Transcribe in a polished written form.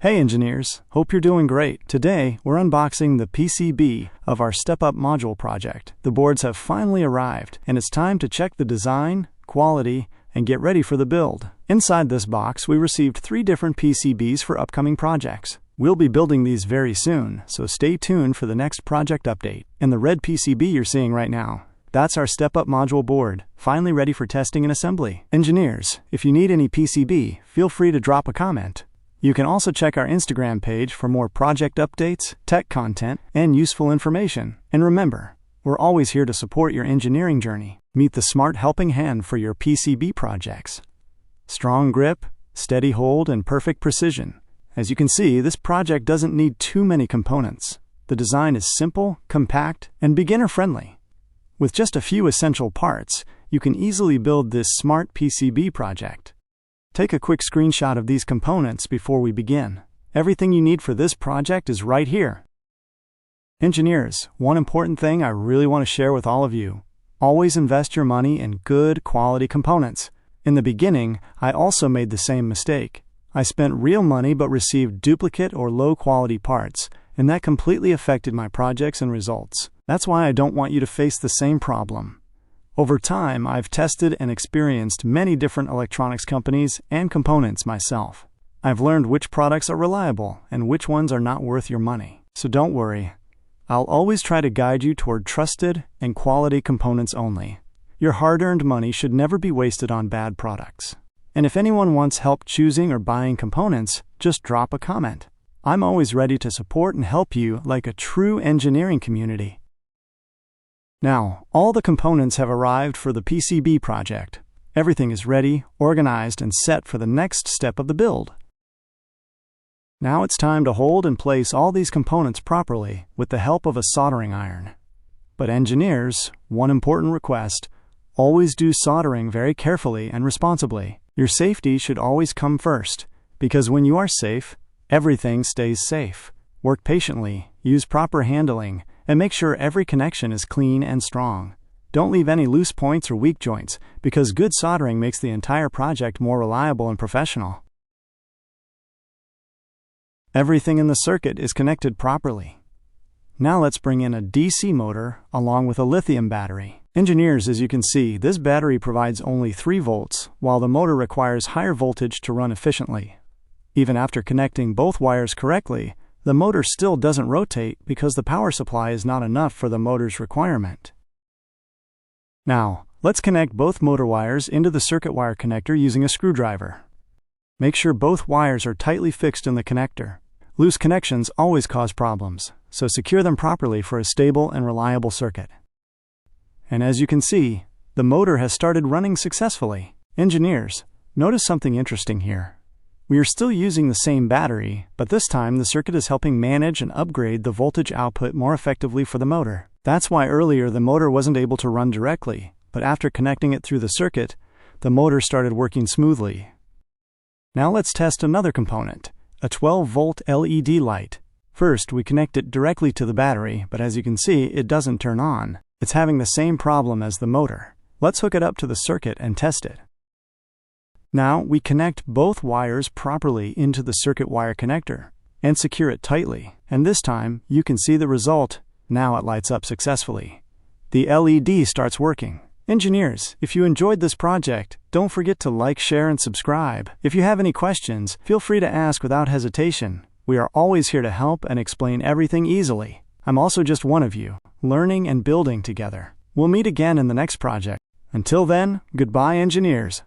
Hey engineers, hope you're doing great. Today, we're unboxing the PCB of our step-up module project. The boards have finally arrived, and it's time to check the design, quality, and get ready for the build. Inside this box, we received 3 different PCBs for upcoming projects. We'll be building these very soon, so stay tuned for the next project update. And the red PCB you're seeing right now, that's our step-up module board, finally ready for testing and assembly. Engineers, if you need any PCB, feel free to drop a comment. You can also check our Instagram page for more project updates, tech content, and useful information. And remember, we're always here to support your engineering journey. Meet the smart helping hand for your PCB projects. Strong grip, steady hold, and perfect precision. As you can see, this project doesn't need too many components. The design is simple, compact, and beginner-friendly. With just a few essential parts, you can easily build this smart PCB project. Take a quick screenshot of these components before we begin. Everything you need for this project is right here. Engineers, one important thing I really want to share with all of you. Always invest your money in good quality components. In the beginning, I also made the same mistake. I spent real money but received duplicate or low quality parts, and that completely affected my projects and results. That's why I don't want you to face the same problem. Over time, I've tested and experienced many different electronics companies and components myself. I've learned which products are reliable and which ones are not worth your money. So don't worry. I'll always try to guide you toward trusted and quality components only. Your hard-earned money should never be wasted on bad products. And if anyone wants help choosing or buying components, just drop a comment. I'm always ready to support and help you like a true engineering community. Now, all the components have arrived for the PCB project. Everything is ready, organized, and set for the next step of the build. Now it's time to hold and place all these components properly with the help of a soldering iron. But engineers, one important request: always do soldering very carefully and responsibly. Your safety should always come first, because when you are safe, everything stays safe. Work patiently, use proper handling, and make sure every connection is clean and strong. Don't leave any loose points or weak joints, because good soldering makes the entire project more reliable and professional. Everything in the circuit is connected properly. Now let's bring in a DC motor along with a lithium battery. Engineers, as you can see, this battery provides only 3 volts, while the motor requires higher voltage to run efficiently. Even after connecting both wires correctly, the motor still doesn't rotate because the power supply is not enough for the motor's requirement. Now, let's connect both motor wires into the circuit wire connector using a screwdriver. Make sure both wires are tightly fixed in the connector. Loose connections always cause problems, so secure them properly for a stable and reliable circuit. And as you can see, the motor has started running successfully. Engineers, notice something interesting here. We are still using the same battery, but this time the circuit is helping manage and upgrade the voltage output more effectively for the motor. That's why earlier the motor wasn't able to run directly, but after connecting it through the circuit, the motor started working smoothly. Now let's test another component, a 12-volt LED light. First, we connect it directly to the battery, but as you can see, it doesn't turn on. It's having the same problem as the motor. Let's hook it up to the circuit and test it. Now, we connect both wires properly into the circuit wire connector and secure it tightly. And this time, you can see the result. Now it lights up successfully. The LED starts working. Engineers, if you enjoyed this project, don't forget to like, share, and subscribe. If you have any questions, feel free to ask without hesitation. We are always here to help and explain everything easily. I'm also just one of you, learning and building together. We'll meet again in the next project. Until then, goodbye, engineers.